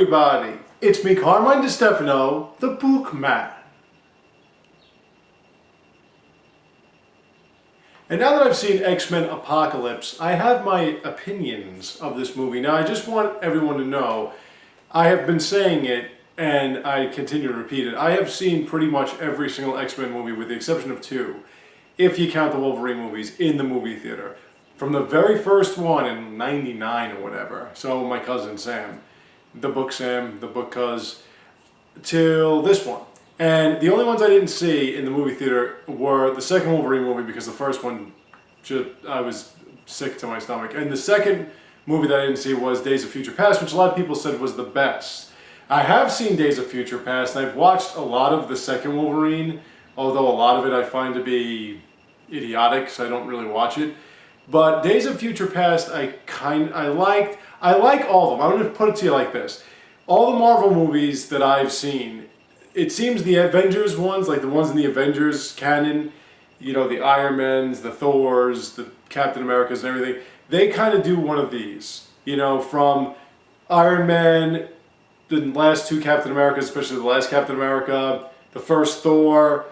everybody. It's me, Carmine DeStefano, the Bookman. And now that I've seen X-Men Apocalypse, I have my opinions of this movie. Now, I just want everyone to know, I have been saying it, and I continue to repeat it. I have seen pretty much every single X-Men movie, with the exception of two, if you count the Wolverine movies, in the movie theater. From the very first one in '99 or whatever, so my cousin Sam, the book cuz, till this one. And the only ones I didn't see in the movie theater were the second Wolverine movie, because the first one, I was sick to my stomach. And the second movie that I didn't see was Days of Future Past, which a lot of people said was the best. I have seen Days of Future Past, and I've watched a lot of the second Wolverine, although a lot of it I find to be idiotic, so I don't really watch it. But Days of Future Past, I liked. I like all of them. I'm going to put it to you like this. All the Marvel movies that I've seen, it seems the Avengers ones, like the ones in the Avengers canon, you know, the Iron Mans, the Thors, the Captain Americas and everything, they kind of do one of these. You know, from Iron Man, the last two Captain Americas, especially the last Captain America, the first Thor,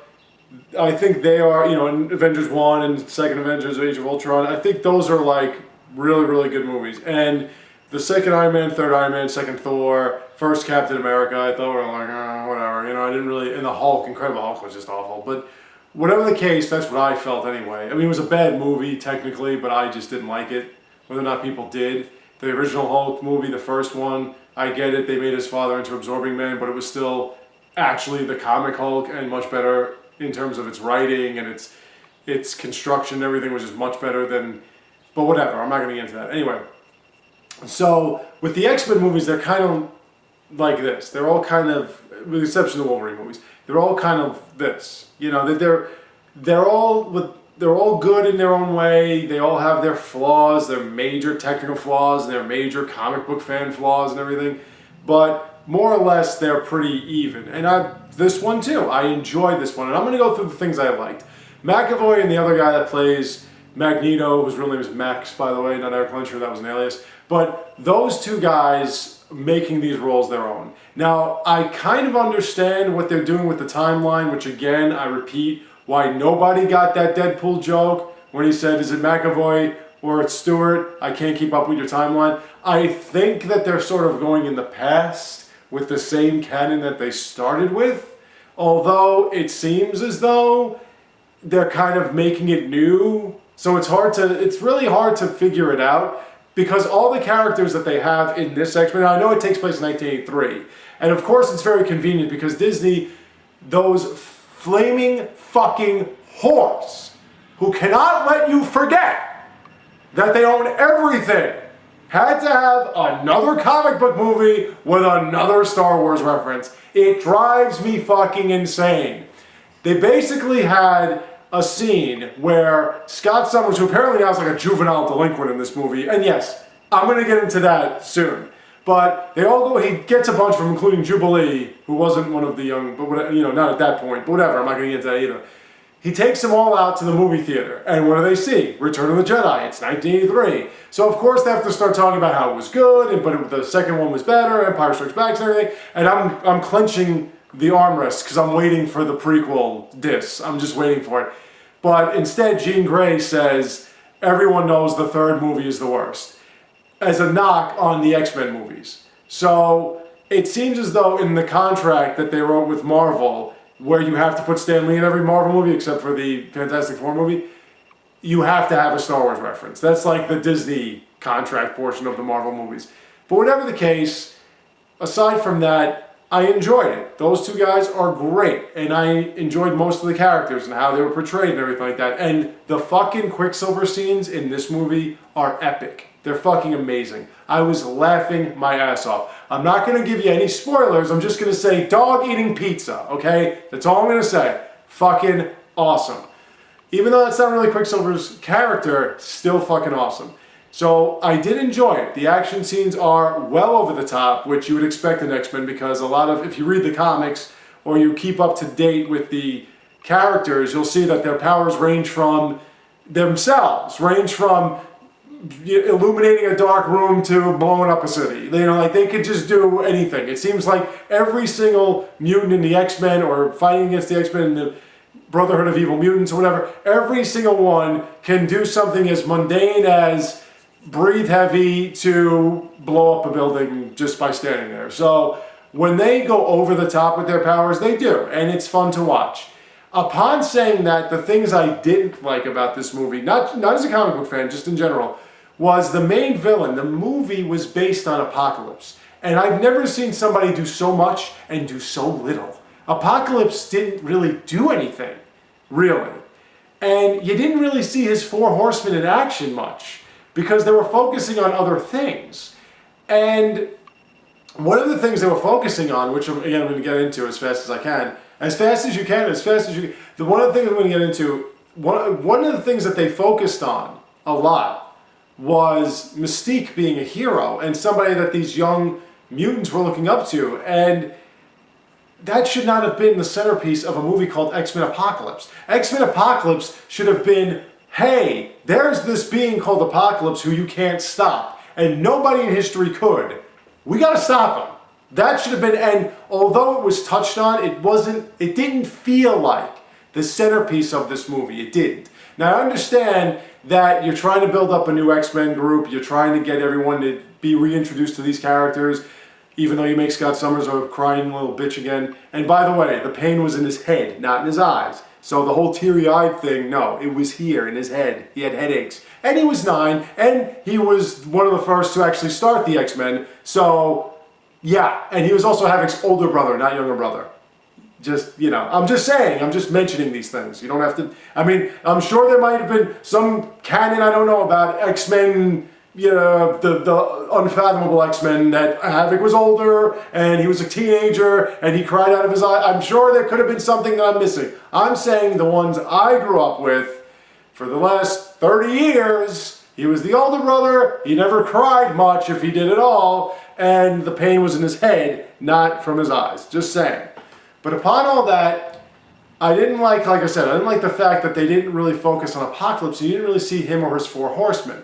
I think they are, you know, in Avengers 1 and second Avengers, Age of Ultron, I think those are like really, really good movies. And the second Iron Man, third Iron Man, second Thor, first Captain America, I thought were like, whatever, you know, I didn't really, and the Hulk, Incredible Hulk was just awful. But whatever the case, that's what I felt anyway. I mean, it was a bad movie technically, but I just didn't like it, whether or not people did. The original Hulk movie, the first one, I get it, they made his father into Absorbing Man, but it was still actually the comic Hulk, and much better in terms of its writing and its construction and everything was just much better than, but whatever, I'm not going to get into that. Anyway, so with the X-Men movies, they're kind of like this. They're all kind of, with the exception of the Wolverine movies, they're all kind of this. You know, they're all good in their own way. They all have their flaws, their major technical flaws, and their major comic book fan flaws and everything. But more or less, they're pretty even. And this one too, I enjoyed this one. And I'm going to go through the things I liked. McAvoy and the other guy that plays Magneto, whose real name is Max, by the way, not Eric Lyncher, that was an alias. But those two guys making these roles their own. Now, I kind of understand what they're doing with the timeline, which again, I repeat, why nobody got that Deadpool joke when he said, is it McAvoy or it's Stewart? I can't keep up with your timeline. I think that they're sort of going in the past with the same canon that they started with, although it seems as though they're kind of making it new. So it's really hard to figure it out, because all the characters that they have in this X-Men, I know it takes place in 1983, and of course it's very convenient because Disney, those flaming fucking whores who cannot let you forget that they own everything, had to have another comic book movie with another Star Wars reference. It drives me fucking insane. They basically had a scene where Scott Summers, who apparently now is like a juvenile delinquent in this movie, and yes, I'm going to get into that soon, but they all go, he gets a bunch of them, including Jubilee, who wasn't one of the young, but whatever, you know, not at that point, but whatever, I'm not going to get into that either. He takes them all out to the movie theater, and what do they see? Return of the Jedi, it's 1983. So of course they have to start talking about how it was good, but the second one was better, Empire Strikes Back and everything, and I'm clenching the armrest because I'm waiting for the prequel diss. I'm just waiting for it. But instead, Jean Grey says, everyone knows the third movie is the worst, as a knock on the X-Men movies. So it seems as though in the contract that they wrote with Marvel, where you have to put Stan Lee in every Marvel movie except for the Fantastic Four movie, you have to have a Star Wars reference. That's like the Disney contract portion of the Marvel movies. But whatever the case, aside from that, I enjoyed it. Those two guys are great, and I enjoyed most of the characters and how they were portrayed and everything like that. And the fucking Quicksilver scenes in this movie are epic. They're fucking amazing. I was laughing my ass off. I'm not going to give you any spoilers. I'm just going to say dog eating pizza, okay? That's all I'm going to say. Fucking awesome. Even though that's not really Quicksilver's character, still fucking awesome. So I did enjoy it. The action scenes are well over the top, which you would expect in X-Men, because a lot of, if you read the comics or you keep up to date with the characters, you'll see that their powers range from themselves, range from illuminating a dark room to blowing up a city. You know, like they could just do anything. It seems like every single mutant in the X-Men or fighting against the X-Men in the Brotherhood of Evil Mutants or whatever, every single one can do something as mundane as breathe heavy to blow up a building just by standing there. So when they go over the top with their powers, they do, and it's fun to watch. Upon saying that, the things I didn't like about this movie, not as a comic book fan, just in general, was the main villain. The movie was based on Apocalypse, and I've never seen somebody do so much and do so little. Apocalypse didn't really do anything, really. And you didn't really see his four horsemen in action much, because they were focusing on other things. And one of the things they were focusing on, which again I'm going to get into as fast as I can, as fast as you can, one of the things I'm going to get into, one of the things that they focused on a lot was Mystique being a hero and somebody that these young mutants were looking up to. And that should not have been the centerpiece of a movie called X-Men Apocalypse. X-Men Apocalypse should have been, hey, there's this being called Apocalypse who you can't stop, and nobody in history could. We gotta stop him. That should have been, and although it was touched on, it didn't feel like the centerpiece of this movie. It didn't. Now I understand that you're trying to build up a new X-Men group, you're trying to get everyone to be reintroduced to these characters, even though you make Scott Summers a crying little bitch again. And by the way, the pain was in his head, not in his eyes. So the whole teary-eyed thing, no, it was here in his head. He had headaches. And he was 9, and he was one of the first to actually start the X-Men. So, yeah, and he was also Havoc's older brother, not younger brother. Just, you know, I'm just saying, I'm just mentioning these things. You don't have to, I mean, I'm sure there might have been some canon I don't know about X-Men, you know, the unfathomable X-Men, that Havoc was older and he was a teenager and he cried out of his eye. I'm sure there could have been something that I'm missing. I'm saying the ones I grew up with for the last 30 years, he was the older brother, he never cried much if he did at all, and the pain was in his head, not from his eyes. Just saying. But upon all that, I didn't like I said, I didn't like the fact that they didn't really focus on Apocalypse. You didn't really see him or his four horsemen.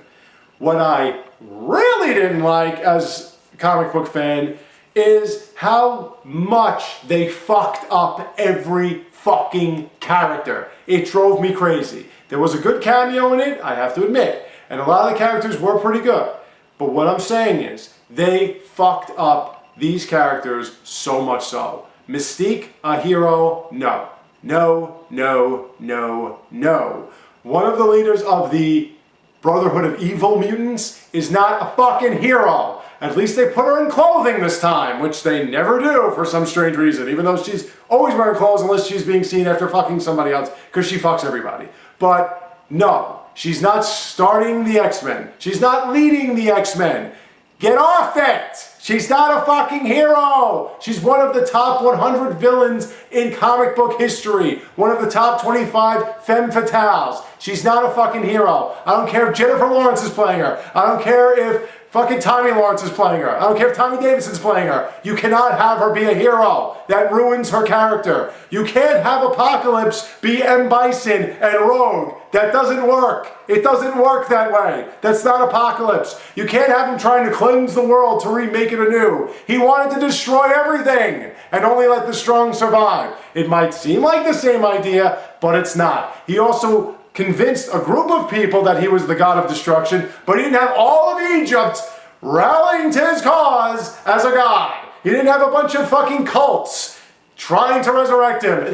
What I really didn't like as a comic book fan is how much they fucked up every fucking character. It drove me crazy. There was a good cameo in it, I have to admit, and a lot of the characters were pretty good. But what I'm saying is, they fucked up these characters so much so. Mystique, a hero, no. No, no, no, no. One of the leaders of the Brotherhood of Evil Mutants is not a fucking hero. At least they put her in clothing this time, which they never do for some strange reason, even though she's always wearing clothes unless she's being seen after fucking somebody else, because she fucks everybody. But no, she's not starting the X-Men. She's not leading the X-Men. Get off it! She's not a fucking hero! She's one of the top 100 villains in comic book history. One of the top 25 femme fatales. She's not a fucking hero. I don't care if Jennifer Lawrence is playing her. I don't care if fucking Tommy Lawrence is playing her. I don't care if Tommy Davidson's playing her. You cannot have her be a hero. That ruins her character. You can't have Apocalypse be M. Bison and Rogue. That doesn't work. It doesn't work that way. That's not Apocalypse. You can't have him trying to cleanse the world to remake it anew. He wanted to destroy everything and only let the strong survive. It might seem like the same idea, but it's not. He also convinced a group of people that he was the god of destruction, but he didn't have all of Egypt rallying to his cause as a god. He didn't have a bunch of fucking cults trying to resurrect him.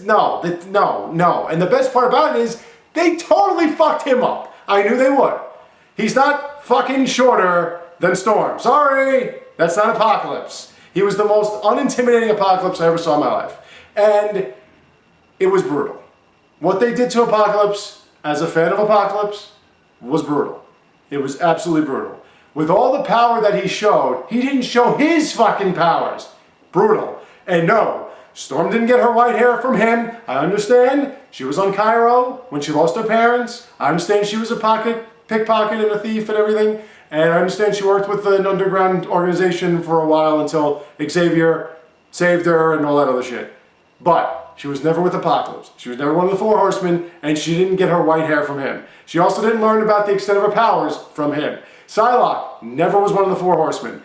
No. And the best part about it is they totally fucked him up. I knew they would. He's not fucking shorter than Storm. Sorry, that's not Apocalypse. He was the most unintimidating Apocalypse I ever saw in my life. And it was brutal. What they did to Apocalypse, as a fan of Apocalypse, was brutal. It was absolutely brutal. With all the power that he showed, he didn't show his fucking powers. Brutal. And no, Storm didn't get her white hair from him. I understand. She was on Cairo when she lost her parents. I understand she was a pickpocket and a thief and everything. And I understand she worked with an underground organization for a while until Xavier saved her and all that other shit. But She was never with Apocalypse. She was never one of the Four Horsemen, and she didn't get her white hair from him. She also didn't learn about the extent of her powers from him. Psylocke never was one of the Four Horsemen.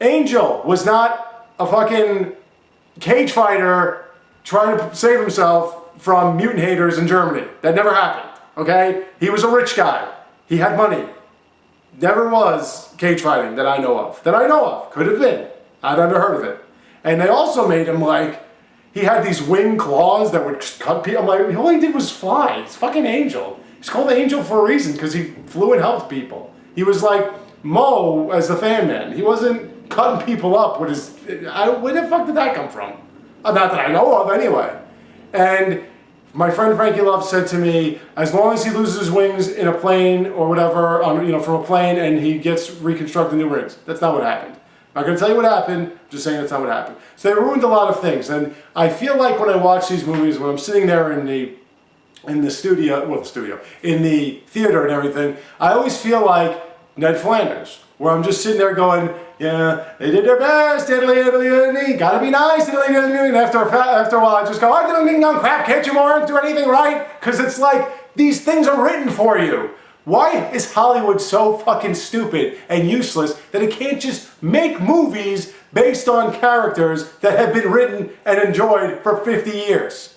Angel was not a fucking cage fighter trying to save himself from mutant haters in Germany. That never happened, okay? He was a rich guy. He had money. Never was cage fighting that I know of. That I know of. Could have been. I'd never heard of it. And they also made him like, he had these wing claws that would cut people. I'm like, all he did was fly. He's fucking Angel. He's called Angel for a reason, because he flew and helped people. He was like Mo as the Fan Man. He wasn't cutting people up with his... where the fuck did that come from? Not that I know of, anyway. And my friend Frankie Love said to me, as long as he loses his wings in a plane or whatever, from a plane, and he gets reconstructed new wings. That's not what happened. I'm not going to tell you what happened, I'm just saying that's not what happened. So they ruined a lot of things, and I feel like when I watch these movies, when I'm sitting there in the theater and everything, I always feel like Ned Flanders, where I'm just sitting there going, yeah, they did their best, diddly diddly diddly, gotta be nice, diddly diddly diddly, and after a while I just go, I didn't think crap, can't you more do anything right? Because it's like, these things are written for you. Why is Hollywood so fucking stupid and useless that it can't just make movies based on characters that have been written and enjoyed for 50 years?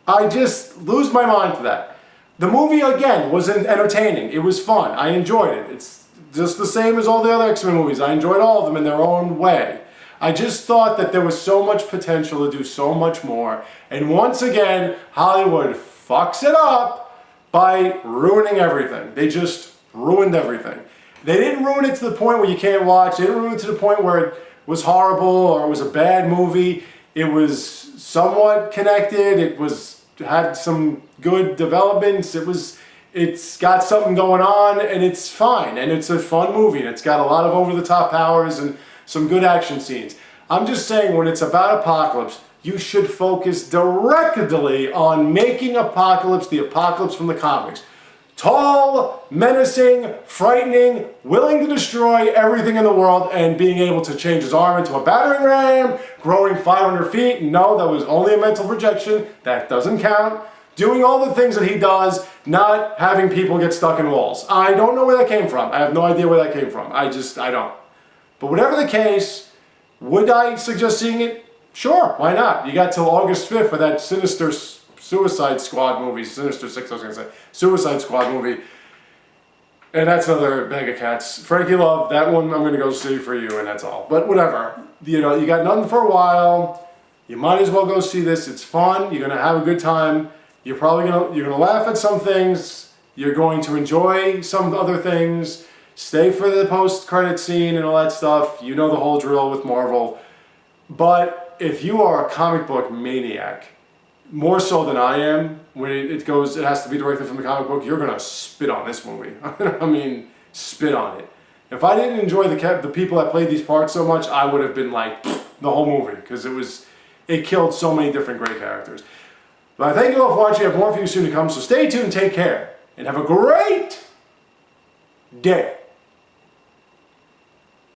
I just lose my mind to that. The movie, again, was entertaining. It was fun. I enjoyed it. It's just the same as all the other X-Men movies. I enjoyed all of them in their own way. I just thought that there was so much potential to do so much more. And once again, Hollywood fucks it up by ruining everything. They just ruined everything. They didn't ruin it to the point where you can't watch. They didn't ruin it to the point where it was horrible or it was a bad movie. It was somewhat connected. It had some good developments. It's got something going on, and it's fine. And it's a fun movie. And it's got a lot of over-the-top powers and some good action scenes. I'm just saying, when it's about Apocalypse, you should focus directly on making Apocalypse the Apocalypse from the comics. Tall, menacing, frightening, willing to destroy everything in the world, and being able to change his arm into a battering ram, growing 500 feet. No, that was only a mental projection. That doesn't count. Doing all the things that he does, not having people get stuck in walls. I don't know where that came from. I have no idea where that came from. I don't. But whatever the case, would I suggest seeing it? Sure, why not? You got till August 5th for that Sinister Suicide Squad movie. Sinister 6, I was going to say. Suicide Squad movie. And that's another bag of cats. Frankie Love, that one I'm going to go see for you, and that's all. But whatever. You got nothing for a while. You might as well go see this. It's fun. You're going to have a good time. You're going to laugh at some things. You're going to enjoy some other things. Stay for the post-credit scene and all that stuff. You know the whole drill with Marvel. But if you are a comic book maniac, more so than I am, when it has to be directed from the comic book, you're going to spit on this movie. I mean, spit on it. If I didn't enjoy the people that played these parts so much, I would have been like, the whole movie, because it killed so many different great characters. But I thank you all for watching. I have more for you soon to come, so stay tuned, take care, and have a great day.